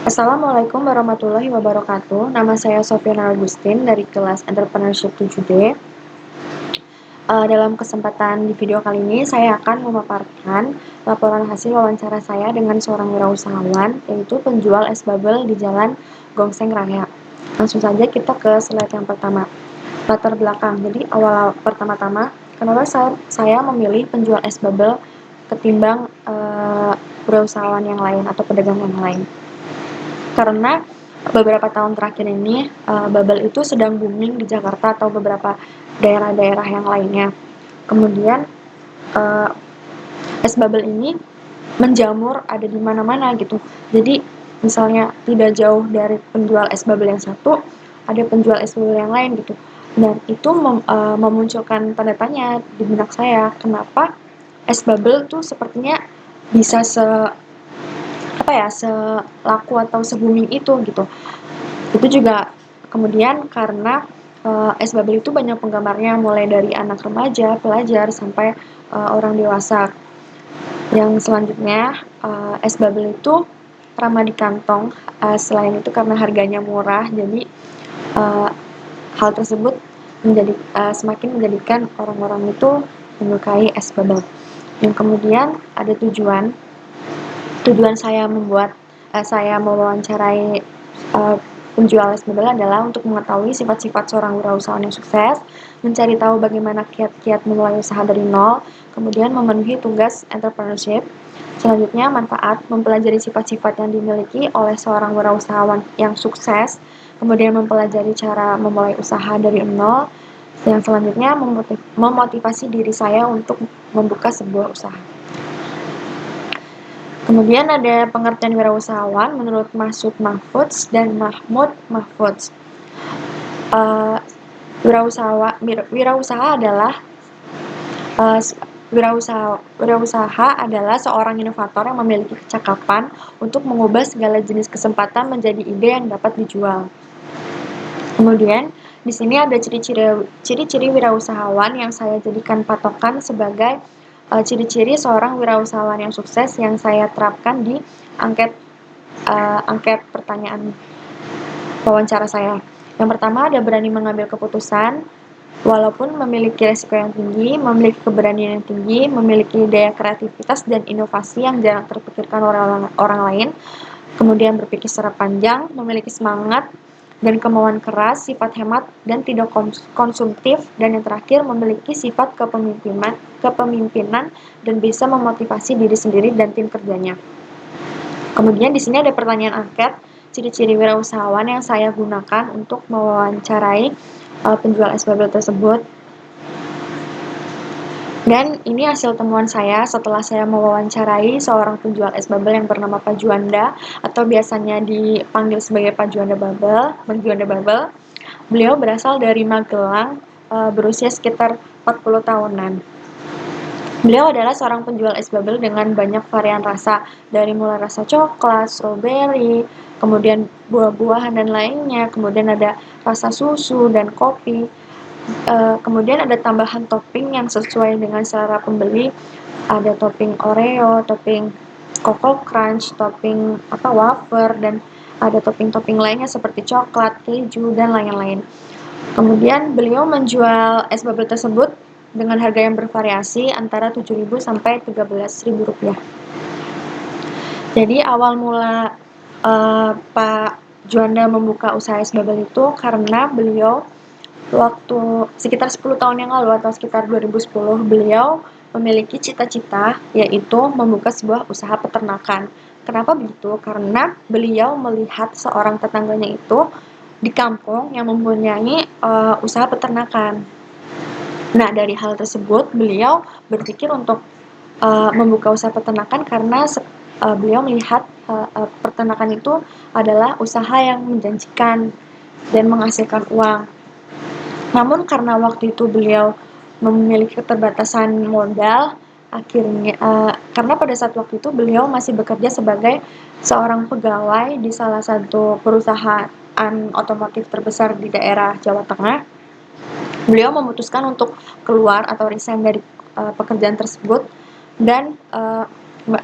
Assalamualaikum warahmatullahi wabarakatuh. Nama saya Sofyan Agustin dari kelas Entrepreneurship 7D. Dalam kesempatan di video kali ini, saya akan memaparkan laporan hasil wawancara saya dengan seorang wirausahawan, yaitu penjual es bubble di Jalan Gongseng Raya. Langsung saja kita ke slide yang pertama. Latar belakang. Jadi awal pertama-tama, kenapa saya memilih penjual es bubble ketimbang wirausahawan yang lain atau pedagang yang lain? Karena beberapa tahun terakhir ini bubble itu sedang booming di Jakarta atau beberapa daerah-daerah yang lainnya. Kemudian es bubble ini menjamur ada di mana-mana gitu. Jadi misalnya tidak jauh dari penjual es bubble yang satu, ada penjual es bubble yang lain gitu. Dan itu memunculkan tanda tanya di benak saya, kenapa es bubble tuh sepertinya bisa selaku atau se-booming itu gitu. Itu juga kemudian karena es bubble itu banyak penggemarnya, mulai dari anak remaja, pelajar, sampai orang dewasa. Yang selanjutnya, es bubble itu ramah di kantong. Selain itu karena harganya murah, jadi hal tersebut semakin menjadikan orang-orang itu menyukai es bubble. Yang kemudian ada tujuan saya mewawancarai penjual es bubble adalah untuk mengetahui sifat-sifat seorang wirausahawan yang sukses, mencari tahu bagaimana kiat-kiat memulai usaha dari nol, kemudian memenuhi tugas entrepreneurship. Selanjutnya, manfaat mempelajari sifat-sifat yang dimiliki oleh seorang wirausahawan yang sukses, kemudian mempelajari cara memulai usaha dari nol. Yang selanjutnya, memotivasi diri saya untuk membuka sebuah usaha. Kemudian ada pengertian wirausahawan menurut Masud Mahfudz dan Mahmud Mahfudz. Wirausaha adalah seorang inovator yang memiliki kecakapan untuk mengubah segala jenis kesempatan menjadi ide yang dapat dijual. Kemudian di sini ada ciri-ciri wirausahawan yang saya jadikan patokan sebagai ciri-ciri seorang wirausahawan yang sukses yang saya terapkan di angket pertanyaan wawancara saya. Yang pertama ada berani mengambil keputusan, walaupun memiliki resiko yang tinggi, memiliki keberanian yang tinggi, memiliki daya kreativitas dan inovasi yang jarang terpikirkan orang lain, kemudian berpikir secara panjang, memiliki semangat dan kemauan keras, sifat hemat dan tidak konsumtif, dan yang terakhir memiliki sifat kepemimpinan dan bisa memotivasi diri sendiri dan tim kerjanya. Kemudian di sini ada pertanyaan angket, ciri-ciri wirausahawan yang saya gunakan untuk mewawancarai penjual es bubble tersebut. Dan ini hasil temuan saya setelah saya mewawancarai seorang penjual es bubble yang bernama Pak Juanda, atau biasanya dipanggil sebagai Pak Juanda Bubble. Beliau berasal dari Magelang, berusia sekitar 40 tahunan. Beliau adalah seorang penjual es bubble dengan banyak varian rasa, dari mulai rasa coklat, strawberry, kemudian buah-buahan dan lainnya, kemudian ada rasa susu dan kopi. Kemudian ada tambahan topping yang sesuai dengan selera pembeli. Ada topping Oreo, topping Coco Crunch, topping wafer, dan ada topping-topping lainnya seperti coklat, keju, dan lain-lain. Kemudian beliau menjual es bubble tersebut dengan harga yang bervariasi antara 7.000 sampai 13.000 rupiah. Jadi awal mula Pak Juanda membuka usaha es bubble itu karena beliau waktu sekitar 10 tahun yang lalu atau sekitar 2010, beliau memiliki cita-cita yaitu membuka sebuah usaha peternakan. Kenapa begitu? Karena beliau melihat seorang tetangganya itu di kampung yang mempunyai usaha peternakan. Nah, dari hal tersebut beliau berpikir untuk membuka usaha peternakan karena beliau melihat peternakan itu adalah usaha yang menjanjikan dan menghasilkan uang. Namun karena waktu itu beliau memiliki keterbatasan modal, akhirnya karena pada saat waktu itu beliau masih bekerja sebagai seorang pegawai di salah satu perusahaan otomotif terbesar di daerah Jawa Tengah, beliau memutuskan untuk keluar atau resign dari pekerjaan tersebut, dan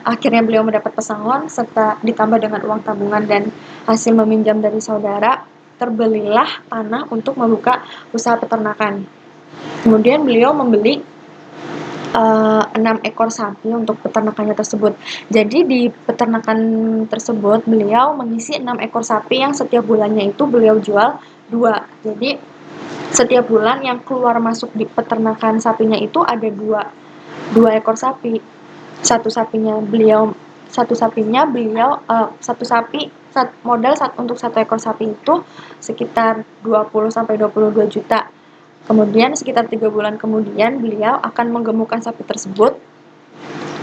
akhirnya beliau mendapat pesangon serta ditambah dengan uang tabungan dan hasil meminjam dari saudara, terbelilah tanah untuk membuka usaha peternakan. Kemudian beliau membeli 6 ekor sapi untuk peternakannya tersebut. Jadi di peternakan tersebut beliau mengisi 6 ekor sapi yang setiap bulannya itu beliau jual 2. Jadi setiap bulan yang keluar masuk di peternakan sapinya itu ada 2 ekor sapi. Satu sapinya beliau modal untuk 1 ekor sapi itu sekitar 20 sampai 22 juta. Kemudian sekitar 3 bulan kemudian beliau akan menggemukkan sapi tersebut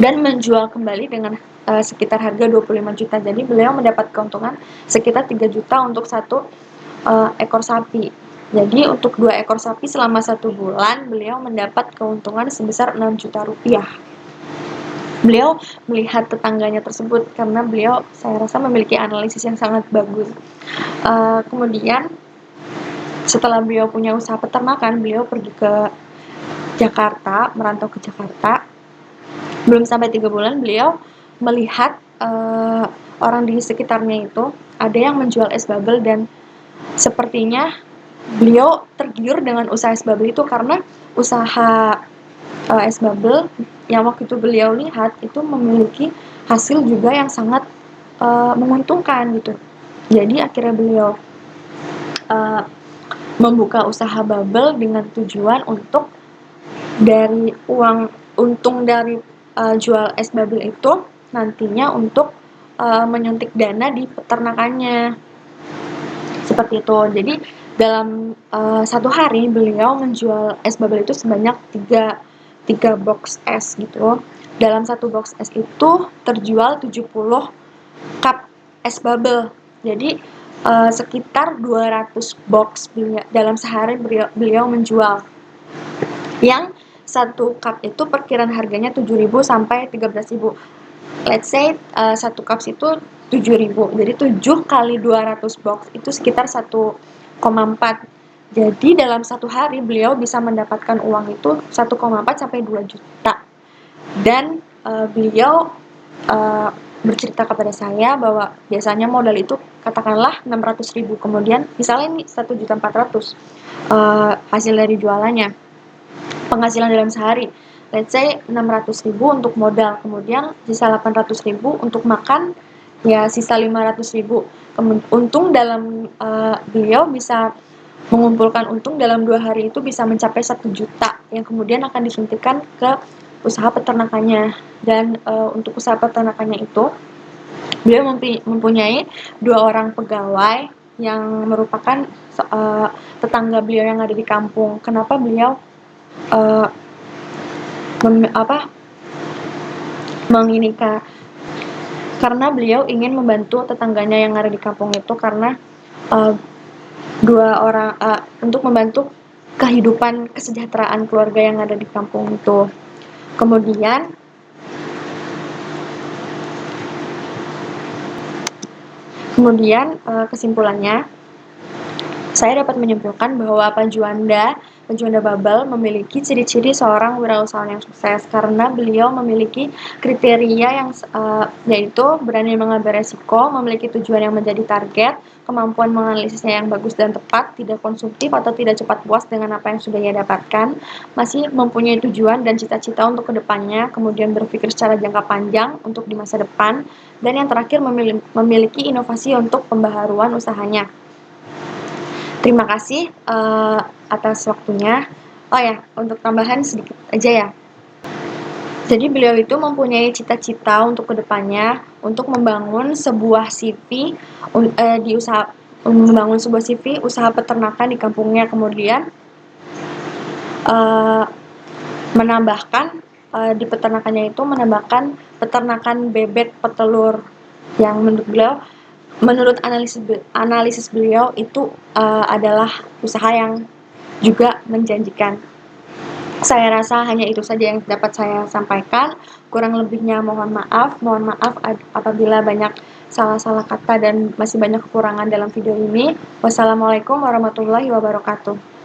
dan menjual kembali dengan sekitar harga 25 juta. Jadi beliau mendapat keuntungan sekitar 3 juta untuk 1 ekor sapi. Jadi untuk 2 ekor sapi selama 1 bulan beliau mendapat keuntungan sebesar 6 juta rupiah. Beliau melihat tetangganya tersebut karena beliau saya rasa memiliki analisis yang sangat bagus. Kemudian setelah beliau punya usaha peternakan, beliau pergi ke Jakarta, merantau ke Jakarta. Belum sampai 3 bulan beliau melihat orang di sekitarnya itu ada yang menjual es bubble dan sepertinya beliau tergiur dengan usaha es bubble itu karena usaha es bubble yang waktu itu beliau lihat itu memiliki hasil juga yang sangat menguntungkan gitu. Jadi akhirnya beliau membuka usaha bubble dengan tujuan untuk dari uang untung dari jual es bubble itu nantinya untuk menyuntik dana di peternakannya. Seperti itu. Jadi dalam 1 hari beliau menjual es bubble itu sebanyak 3 box es gitu. Dalam 1 box es itu terjual 70 cup es bubble. Jadi sekitar 200 box dalam sehari beliau menjual. Yang 1 cup itu perkiraan harganya 7.000 sampai 13.000. Let's say 1 cup itu 7.000. Jadi 7 kali 200 box itu sekitar 1,4. Jadi dalam 1 hari beliau bisa mendapatkan uang itu 1,4 sampai 2 juta. Dan beliau bercerita kepada saya bahwa biasanya modal itu katakanlah 600.000, kemudian misalnya ini 1.400.000 hasil dari jualannya, penghasilan dalam sehari. Let's say 600.000 untuk modal, kemudian sisa 800.000 untuk makan, ya sisa 500.000. Untung dalam beliau bisa mengumpulkan untung dalam 2 hari itu bisa mencapai 1 juta yang kemudian akan disuntikkan ke usaha peternakannya. Dan untuk usaha peternakannya itu beliau mempunyai 2 orang pegawai yang merupakan tetangga beliau yang ada di kampung. Kenapa beliau karena beliau ingin membantu tetangganya yang ada di kampung itu karena 2 orang untuk membantu kehidupan kesejahteraan keluarga yang ada di kampung itu. Kemudian kesimpulannya saya dapat menyimpulkan bahwa Panjuanda Babel memiliki ciri-ciri seorang wirausahawan yang sukses karena beliau memiliki kriteria yang yaitu berani mengambil resiko, memiliki tujuan yang menjadi target, kemampuan menganalisisnya yang bagus dan tepat, tidak konsumtif atau tidak cepat puas dengan apa yang sudah ia dapatkan, masih mempunyai tujuan dan cita-cita untuk kedepannya, kemudian berpikir secara jangka panjang untuk di masa depan, dan yang terakhir memiliki inovasi untuk pembaharuan usahanya. Terima kasih atas waktunya. Oh ya, untuk tambahan sedikit aja ya. Jadi beliau itu mempunyai cita-cita untuk kedepannya untuk membangun sebuah CV usaha peternakan di kampungnya, kemudian menambahkan di peternakannya itu menambahkan peternakan bebek petelur yang menurut analisis beliau itu adalah usaha yang juga menjanjikan. Saya rasa hanya itu saja yang dapat saya sampaikan. Kurang lebihnya mohon maaf apabila banyak salah-salah kata dan masih banyak kekurangan dalam video ini. Wassalamualaikum warahmatullahi wabarakatuh.